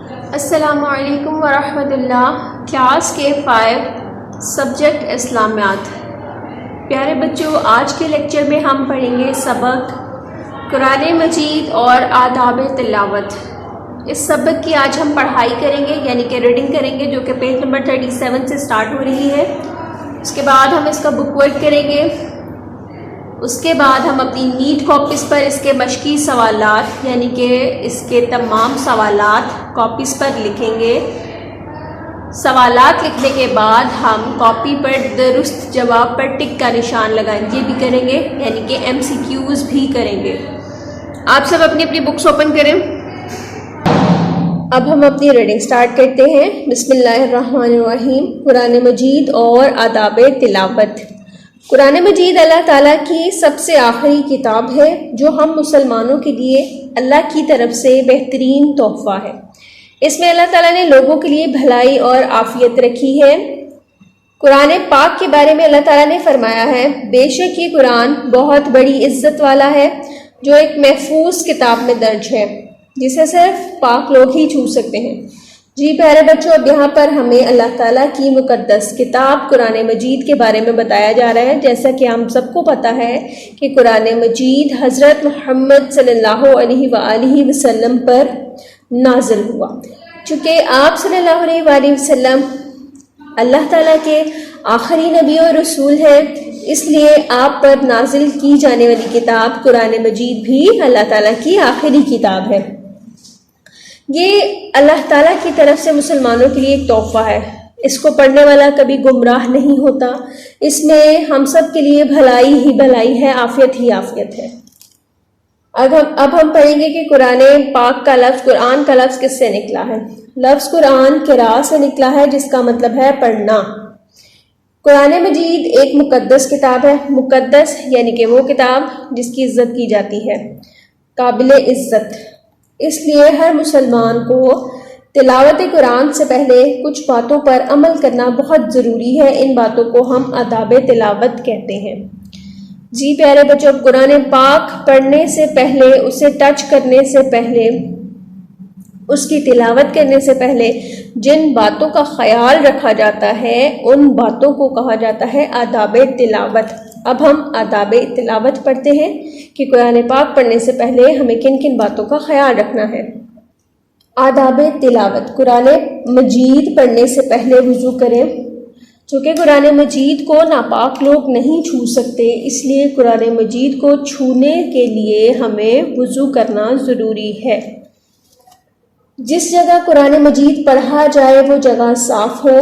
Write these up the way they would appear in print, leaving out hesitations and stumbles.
السلام علیکم ورحمۃ اللہ۔ کلاس کے 5 سبجیکٹ اسلامیات۔ پیارے بچوں، آج کے لیکچر میں ہم پڑھیں گے سبق قرآن مجید اور آداب تلاوت۔ اس سبق کی آج ہم پڑھائی کریں گے، یعنی کہ ریڈنگ کریں گے، جو کہ پیج نمبر 37 سے سٹارٹ ہو رہی ہے۔ اس کے بعد ہم اس کا بک ورک کریں گے۔ اس کے بعد ہم اپنی نیٹ کاپیز پر اس کے مشقی سوالات، یعنی کہ اس کے تمام سوالات کاپیز پر لکھیں گے۔ سوالات لکھنے کے بعد ہم کاپی پر درست جواب پر ٹک کا نشان لگائیں گے، بھی کریں گے، یعنی کہ MCQs بھی کریں گے۔ آپ سب اپنی اپنی بکس اوپن کریں۔ اب ہم اپنی ریڈنگ سٹارٹ کرتے ہیں۔ بسم اللہ الرحمن الرحیم۔ قرآن مجید اور آداب تلاوت۔ قرآن مجید اللہ تعالیٰ کی سب سے آخری کتاب ہے، جو ہم مسلمانوں کے لیے اللہ کی طرف سے بہترین تحفہ ہے۔ اس میں اللہ تعالیٰ نے لوگوں کے لیے بھلائی اور عافیت رکھی ہے۔ قرآن پاک کے بارے میں اللہ تعالیٰ نے فرمایا ہے، بے شک یہ قرآن بہت بڑی عزت والا ہے، جو ایک محفوظ کتاب میں درج ہے، جسے صرف پاک لوگ ہی چھو سکتے ہیں۔ جی پیارے بچوں، اب یہاں پر ہمیں اللہ تعالیٰ کی مقدس کتاب قرآن مجید کے بارے میں بتایا جا رہا ہے۔ جیسا کہ ہم سب کو پتہ ہے کہ قرآن مجید حضرت محمد صلی اللہ علیہ وآلہ وسلم پر نازل ہوا۔ چونکہ آپ صلی اللہ علیہ وآلہ وسلم اللہ تعالیٰ کے آخری نبی اور رسول ہیں، اس لیے آپ پر نازل کی جانے والی کتاب قرآن مجید بھی اللہ تعالیٰ کی آخری کتاب ہے۔ یہ اللہ تعالیٰ کی طرف سے مسلمانوں کے لیے ایک تحفہ ہے۔ اس کو پڑھنے والا کبھی گمراہ نہیں ہوتا۔ اس میں ہم سب کے لیے بھلائی ہی بھلائی ہے، عافیت ہی عافیت ہے۔ اب ہم پڑھیں گے کہ قرآن پاک کا لفظ، قرآن کا لفظ کس سے نکلا ہے۔ لفظ قرآن قراء سے نکلا ہے، جس کا مطلب ہے پڑھنا۔ قرآن مجید ایک مقدس کتاب ہے۔ مقدس یعنی کہ وہ کتاب جس کی عزت کی جاتی ہے، قابل عزت۔ اس لیے ہر مسلمان کو تلاوت قرآن سے پہلے کچھ باتوں پر عمل کرنا بہت ضروری ہے۔ ان باتوں کو ہم آداب تلاوت کہتے ہیں۔ جی پیارے بچوں، قرآن پاک پڑھنے سے پہلے، اسے ٹچ کرنے سے پہلے، اس کی تلاوت کرنے سے پہلے جن باتوں کا خیال رکھا جاتا ہے، ان باتوں کو کہا جاتا ہے آداب تلاوت۔ اب ہم آداب تلاوت پڑھتے ہیں کہ قرآن پاک پڑھنے سے پہلے ہمیں کن کن باتوں کا خیال رکھنا ہے۔ آداب تلاوت۔ قرآن مجید پڑھنے سے پہلے وضو کریں۔ چونکہ قرآن مجید کو ناپاک لوگ نہیں چھو سکتے، اس لیے قرآن مجید کو چھونے کے لیے ہمیں وضو کرنا ضروری ہے۔ جس جگہ قرآن مجید پڑھا جائے وہ جگہ صاف ہو۔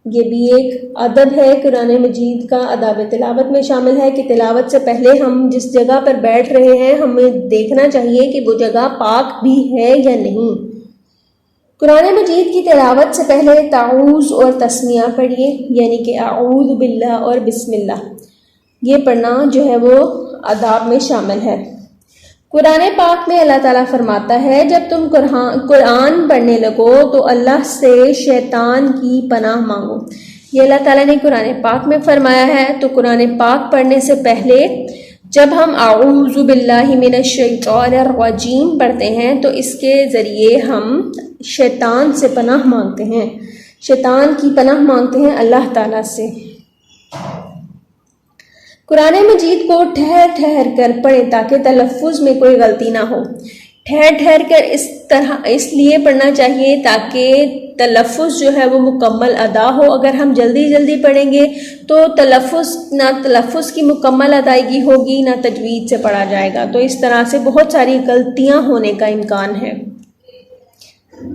یہ بھی ایک ادب ہے قرآن مجید کا، آداب تلاوت میں شامل ہے کہ تلاوت سے پہلے ہم جس جگہ پر بیٹھ رہے ہیں، ہمیں دیکھنا چاہیے کہ وہ جگہ پاک بھی ہے یا نہیں۔ قرآن مجید کی تلاوت سے پہلے تعوذ اور تسمیہ پڑھیے، یعنی کہ اعوذ باللہ اور بسم اللہ۔ یہ پڑھنا جو ہے وہ آداب میں شامل ہے۔ قرآن پاک میں اللہ تعالیٰ فرماتا ہے، جب تم قرآن پڑھنے لگو تو اللہ سے شیطان کی پناہ مانگو۔ یہ اللہ تعالیٰ نے قرآن پاک میں فرمایا ہے۔ تو قرآن پاک پڑھنے سے پہلے جب ہم اعوذ باللہ من الشیطان الرجیم پڑھتے ہیں تو اس کے ذریعے ہم شیطان سے پناہ مانگتے ہیں، شیطان کی پناہ مانگتے ہیں اللہ تعالیٰ سے۔ قرآن مجید کو ٹھہر ٹھہر کر پڑھیں تاکہ تلفظ میں کوئی غلطی نہ ہو۔ ٹھہر ٹھہر کر اس لیے پڑھنا چاہیے تاکہ تلفظ جو ہے وہ مکمل ادا ہو۔ اگر ہم جلدی جلدی پڑھیں گے تو نہ تلفظ کی مکمل ادائیگی ہوگی، نہ تجوید سے پڑھا جائے گا، تو اس طرح سے بہت ساری غلطیاں ہونے کا امکان ہے۔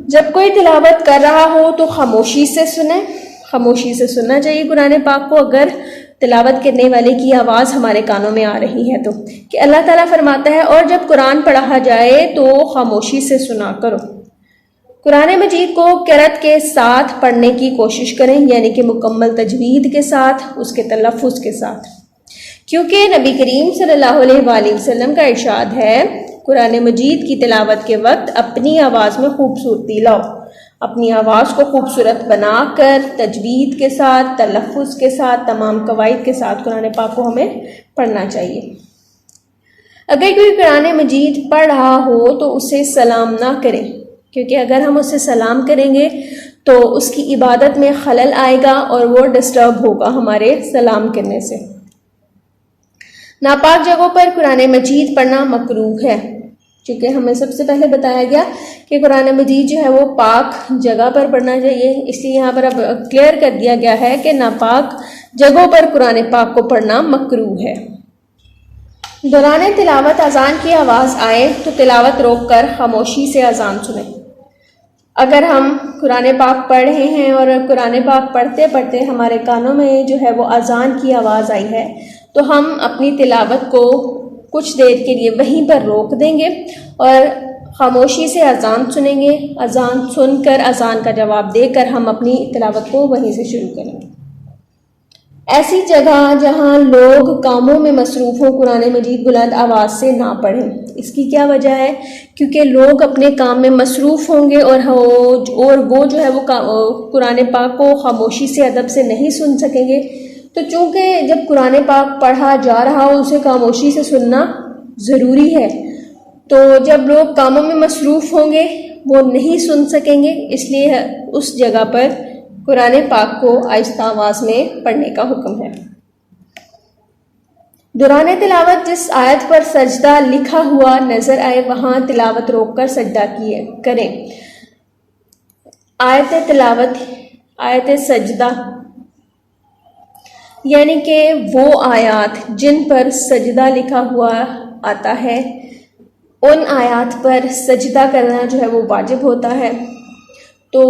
جب کوئی تلاوت کر رہا ہو تو خاموشی سے سنیں۔ خاموشی سے سننا چاہیے قرآن پاک کو، اگر تلاوت کرنے والے کی آواز ہمارے کانوں میں آ رہی ہے تو۔ کہ اللہ تعالیٰ فرماتا ہے، اور جب قرآن پڑھا جائے تو خاموشی سے سنا کرو۔ قرآن مجید کو قرأت کے ساتھ پڑھنے کی کوشش کریں، یعنی کہ مکمل تجوید کے ساتھ، اس کے تلفظ کے ساتھ، کیونکہ نبی کریم صلی اللہ علیہ وآلہ وسلم کا ارشاد ہے، قرآن مجید کی تلاوت کے وقت اپنی آواز میں خوبصورتی لاؤ۔ اپنی آواز کو خوبصورت بنا کر تجوید کے ساتھ، تلفظ کے ساتھ، تمام قواعد کے ساتھ قرآن پاک کو ہمیں پڑھنا چاہیے۔ اگر کوئی قرآن مجید پڑھ رہا ہو تو اسے سلام نہ کریں، کیونکہ اگر ہم اس سے سلام کریں گے تو اس کی عبادت میں خلل آئے گا اور وہ ڈسٹرب ہوگا ہمارے سلام کرنے سے۔ ناپاک جگہوں پر قرآن مجید پڑھنا مکروہ ہے، چونکہ ہمیں سب سے پہلے بتایا گیا کہ قرآن مجید جو ہے وہ پاک جگہ پر پڑھنا چاہیے، اس لیے یہاں پر اب کلیئر کر دیا گیا ہے کہ ناپاک جگہوں پر قرآن پاک کو پڑھنا مکروہ ہے۔ دوران تلاوت اذان کی آواز آئے تو تلاوت روک کر خاموشی سے اذان سنیں۔ اگر ہم قرآن پاک پڑھ رہے ہیں اور قرآن پاک پڑھتے پڑھتے ہمارے کانوں میں جو ہے وہ اذان کی آواز آئی ہے تو ہم اپنی تلاوت کو کچھ دیر کے لیے وہیں پر روک دیں گے اور خاموشی سے اذان سنیں گے۔ اذان سن کر اذان کا جواب دے کر ہم اپنی تلاوت کو وہیں سے شروع کریں گے۔ ایسی جگہ جہاں لوگ کاموں میں مصروف ہوں قرآن مجید بلند آواز سے نہ پڑھیں۔ اس کی کیا وجہ ہے؟ کیونکہ لوگ اپنے کام میں مصروف ہوں گے اور وہ جو ہے وہ قرآن پاک کو خاموشی سے ادب سے نہیں سن سکیں گے۔ تو چونکہ جب قرآن پاک پڑھا جا رہا ہو اسے خاموشی سے سننا ضروری ہے، تو جب لوگ کاموں میں مصروف ہوں گے وہ نہیں سن سکیں گے، اس لیے اس جگہ پر قرآن پاک کو آہستہ آواز میں پڑھنے کا حکم ہے۔ دوران تلاوت جس آیت پر سجدہ لکھا ہوا نظر آئے وہاں تلاوت روک کر سجدہ کریں۔ آیت تلاوت، آیت سجدہ یعنی کہ وہ آیات جن پر سجدہ لکھا ہوا آتا ہے، ان آیات پر سجدہ کرنا جو ہے وہ واجب ہوتا ہے۔ تو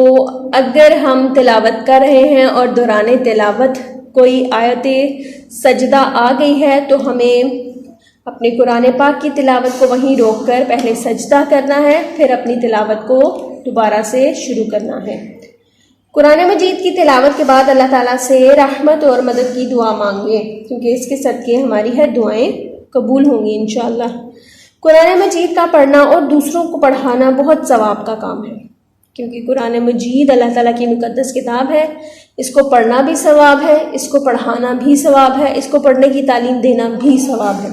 اگر ہم تلاوت کر رہے ہیں اور دوران تلاوت کوئی آیت سجدہ آ گئی ہے تو ہمیں اپنے قرآن پاک کی تلاوت کو وہیں روک کر پہلے سجدہ کرنا ہے، پھر اپنی تلاوت کو دوبارہ سے شروع کرنا ہے۔ قرآن مجید کی تلاوت کے بعد اللہ تعالیٰ سے رحمت اور مدد کی دعا مانگیے، کیونکہ اس کے صدقے ہماری ہر دعائیں قبول ہوں گی انشاءاللہ۔ قرآن مجید کا پڑھنا اور دوسروں کو پڑھانا بہت ثواب کا کام ہے، کیونکہ قرآن مجید اللہ تعالیٰ کی مقدس کتاب ہے، اس کو پڑھنا بھی ثواب ہے، اس کو پڑھانا بھی ثواب ہے، اس کو پڑھنے کی تعلیم دینا بھی ثواب ہے۔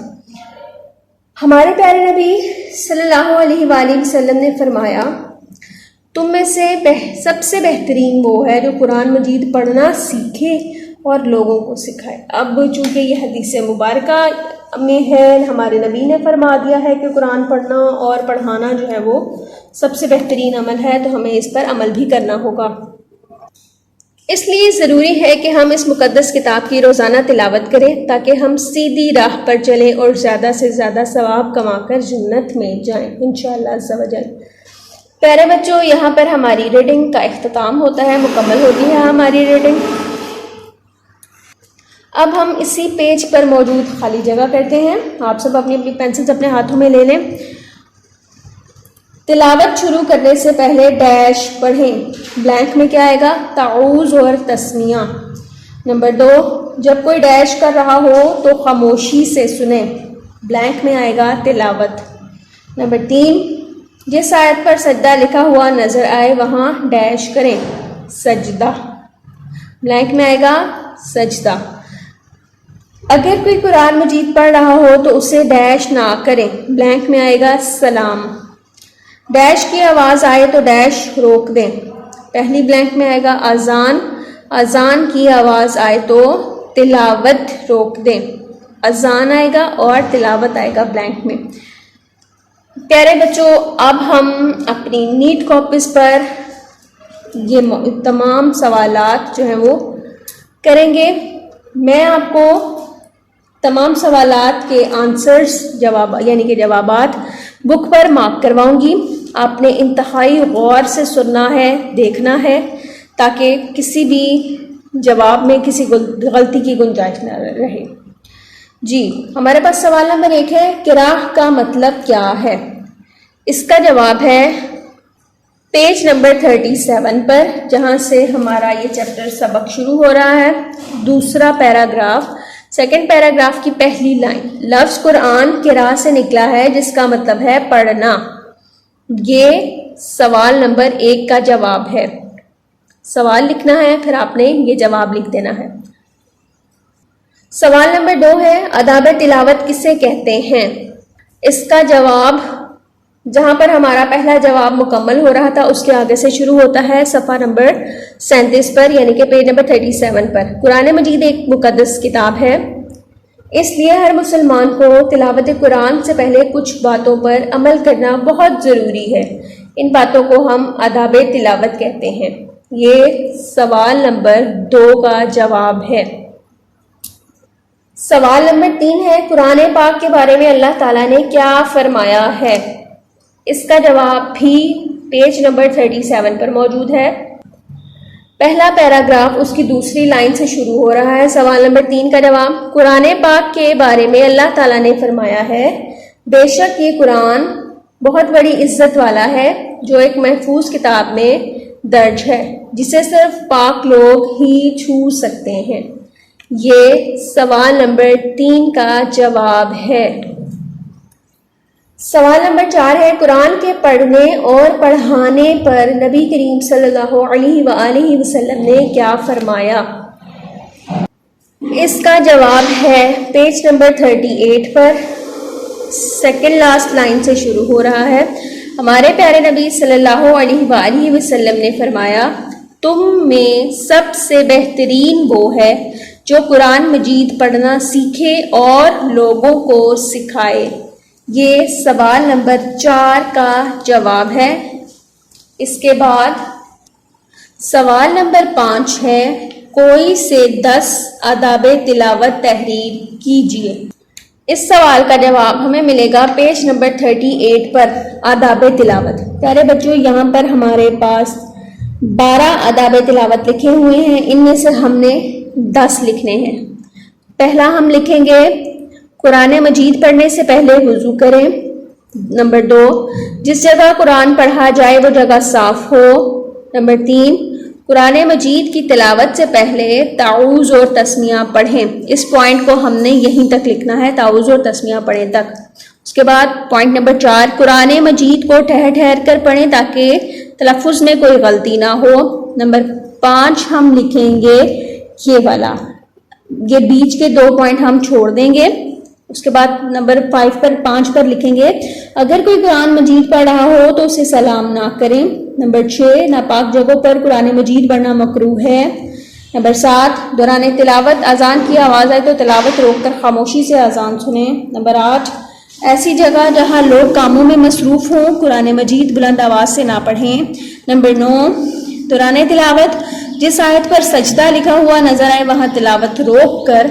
ہمارے پیارے نبی صلی اللہ علیہ وآلہ وسلم نے فرمایا، تم میں سے سب سے بہترین وہ ہے جو قرآن مجید پڑھنا سیکھے اور لوگوں کو سکھائے۔ اب چونکہ یہ حدیث مبارکہ میں ہے، ہمارے نبی نے فرما دیا ہے کہ قرآن پڑھنا اور پڑھانا جو ہے وہ سب سے بہترین عمل ہے، تو ہمیں اس پر عمل بھی کرنا ہوگا۔ اس لیے ضروری ہے کہ ہم اس مقدس کتاب کی روزانہ تلاوت کریں تاکہ ہم سیدھی راہ پر چلیں اور زیادہ سے زیادہ ثواب کما کر جنت میں جائیں انشاءاللہ عز و جل۔ پیارے بچوں، یہاں پر ہماری ریڈنگ کا اختتام ہوتا ہے، مکمل ہوتی ہے ہماری ریڈنگ۔ اب ہم اسی پیج پر موجود خالی جگہ کرتے ہیں۔ آپ سب اپنی اپنی پینسلز اپنے ہاتھوں میں لے لیں۔ تلاوت شروع کرنے سے پہلے ڈیش پڑھیں۔ بلینک میں کیا آئے گا؟ تعوذ اور تسمیہ۔ نمبر 2، جب کوئی ڈیش کر رہا ہو تو خاموشی سے سنیں۔ بلینک میں آئے گا تلاوت۔ نمبر 3، جس آیت پر سجدہ لکھا ہوا نظر آئے وہاں ڈیش کریں، سجدہ۔ بلینک میں آئے گا سجدہ۔ اگر کوئی قرآن مجید پڑھ رہا ہو تو اسے ڈیش نہ کریں۔ بلینک میں آئے گا سلام۔ ڈیش کی آواز آئے تو ڈیش روک دیں۔ پہلی بلینک میں آئے گا اذان۔ اذان کی آواز آئے تو تلاوت روک دیں۔ اذان آئے گا اور تلاوت آئے گا بلینک میں۔ پیارے بچوں، اب ہم اپنی نیٹ کاپیز پر یہ تمام سوالات جو ہیں وہ کریں گے۔ میں آپ کو تمام سوالات کے آنسرز یعنی کہ جوابات بک پر مارک کرواؤں گی۔ آپ نے انتہائی غور سے سننا ہے، دیکھنا ہے، تاکہ کسی بھی جواب میں کسی غلطی کی گنجائش نہ رہے۔ جی، ہمارے پاس سوال نمبر 1 ہے، قراءہ کا مطلب کیا ہے؟ اس کا جواب ہے پیج نمبر 37 پر، جہاں سے ہمارا یہ چیپٹر سبق شروع ہو رہا ہے۔ دوسرا پیراگراف، سیکنڈ پیراگراف کی پہلی لائن، لفظ قرآن قراءہ سے نکلا ہے جس کا مطلب ہے پڑھنا۔ یہ سوال نمبر 1 کا جواب ہے۔ سوال لکھنا ہے، پھر آپ نے یہ جواب لکھ دینا ہے۔ سوال نمبر 2 ہے، آداب تلاوت کسے کہتے ہیں؟ اس کا جواب جہاں پر ہمارا پہلا جواب مکمل ہو رہا تھا اس کے آگے سے شروع ہوتا ہے صفحہ نمبر 37 پر، یعنی کہ پیج نمبر 37 پر۔ قرآن مجید ایک مقدس کتاب ہے، اس لیے ہر مسلمان کو تلاوت قرآن سے پہلے کچھ باتوں پر عمل کرنا بہت ضروری ہے۔ ان باتوں کو ہم آداب تلاوت کہتے ہیں۔ یہ سوال نمبر 2 کا جواب ہے۔ سوال نمبر 3 ہے، قرآن پاک کے بارے میں اللہ تعالیٰ نے کیا فرمایا ہے؟ اس کا جواب بھی پیج نمبر 37 پر موجود ہے۔ پہلا پیراگراف اس کی دوسری لائن سے شروع ہو رہا ہے۔ سوال نمبر 3 کا جواب، قرآن پاک کے بارے میں اللہ تعالیٰ نے فرمایا ہے، بے شک یہ قرآن بہت بڑی عزت والا ہے، جو ایک محفوظ کتاب میں درج ہے، جسے صرف پاک لوگ ہی چھو سکتے ہیں۔ یہ سوال نمبر 3 کا جواب ہے۔ سوال نمبر 4 ہے، قرآن کے پڑھنے اور پڑھانے پر نبی کریم صلی اللہ علیہ وآلہ وسلم نے کیا فرمایا؟ اس کا جواب ہے پیج نمبر 38 پر، سیکنڈ لاسٹ لائن سے شروع ہو رہا ہے۔ ہمارے پیارے نبی صلی اللہ علیہ وآلہ وسلم نے فرمایا، تم میں سب سے بہترین وہ ہے جو قرآن مجید پڑھنا سیکھے اور لوگوں کو سکھائے۔ یہ سوال نمبر 4 کا جواب ہے۔ اس کے بعد سوال نمبر 5 ہے، کوئی سے 10 آداب تلاوت تحریر کیجیے۔ اس سوال کا جواب ہمیں ملے گا پیج نمبر 38 پر، آداب تلاوت۔ پیارے بچوں، یہاں پر ہمارے پاس 12 آداب تلاوت لکھے ہوئے ہیں، ان میں سے ہم نے 10 لکھنے ہیں۔ پہلا ہم لکھیں گے، قرآن مجید پڑھنے سے پہلے وضو کریں۔ نمبر 2، جس جگہ قرآن پڑھا جائے وہ جگہ صاف ہو۔ نمبر 3، قرآن مجید کی تلاوت سے پہلے تعوذ اور تسمیہ پڑھیں۔ اس پوائنٹ کو ہم نے یہیں تک لکھنا ہے، تعوذ اور تسمیہ پڑھیں تک۔ اس کے بعد پوائنٹ نمبر 4، قرآن مجید کو ٹھہر ٹھہر کر پڑھیں تاکہ تلفظ میں کوئی غلطی نہ ہو۔ نمبر 5 ہم لکھیں گے یہ والا، یہ بیچ کے 2 پوائنٹ ہم چھوڑ دیں گے۔ اس کے بعد نمبر 5 پر لکھیں گے، اگر کوئی قرآن مجید پڑھ رہا ہو تو اسے سلام نہ کریں۔ نمبر 6، ناپاک جگہوں پر قرآن مجید پڑھنا مکروہ ہے۔ نمبر 7، دوران تلاوت اذان کی آواز آئے تو تلاوت روک کر خاموشی سے اذان سنیں۔ نمبر 8، ایسی جگہ جہاں لوگ کاموں میں مصروف ہوں قرآن مجید بلند آواز سے نہ پڑھیں۔ نمبر 9، دوران تلاوت جس آیت پر سجدہ لکھا ہوا نظر آئے وہاں تلاوت روک کر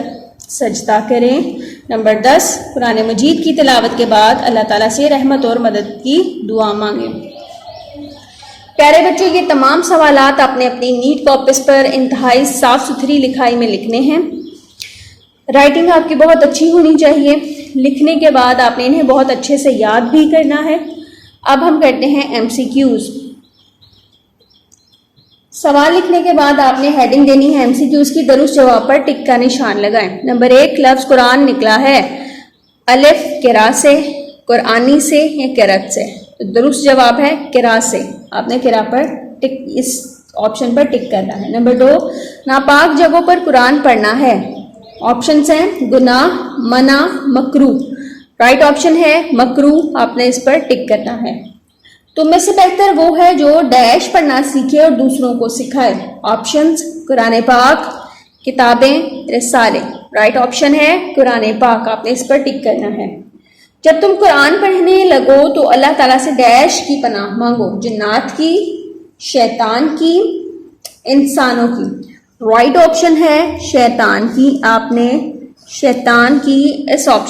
سجدہ کریں۔ نمبر 10، قرآن مجید کی تلاوت کے بعد اللہ تعالیٰ سے رحمت اور مدد کی دعا مانگیں۔ پیارے بچوں، یہ تمام سوالات آپ نے اپنی نیٹ کاپیز پر انتہائی صاف ستھری لکھائی میں لکھنے ہیں۔ رائٹنگ آپ کی بہت اچھی ہونی چاہیے۔ لکھنے کے بعد آپ نے انہیں بہت اچھے سے یاد بھی کرنا ہے۔ اب ہم کرتے ہیں MCQs۔ سوال لکھنے کے بعد آپ نے ہیڈنگ دینی ہے MCQs کی، درست جواب پر ٹک کا نشان لگائیں۔ نمبر 1، لفظ قرآن نکلا ہے الف قرا سے، قرآنی سے یا قرأت سے؟ درست جواب ہے قرا سے۔ آپ نے قرا پر ٹک، اس آپشن پر ٹک کرنا ہے۔ نمبر 2، ناپاک جگہوں پر قرآن پڑھنا ہے؟ آپشنز ہیں گناہ، منع، مکروہ۔ رائٹ آپشن ہے مکروہ، آپ نے اس پر ٹک کرنا ہے۔ تم میں سے بہتر وہ ہے جو ڈیش پڑھنا سیکھے اور دوسروں کو سکھائے۔ آپشنز قرآن پاک، کتابیں، رسالے۔ رائٹ آپشن ہے قرآن پاک، آپ نے اس پر ٹک کرنا ہے۔ جب تم قرآن پڑھنے لگو تو اللہ تعالیٰ سے ڈیش کی پناہ مانگو، جنات کی، شیطان کی، انسانوں کی۔ رائٹ آپشن ہے شیطان کی، آپ نے شیطان کی اس آپشن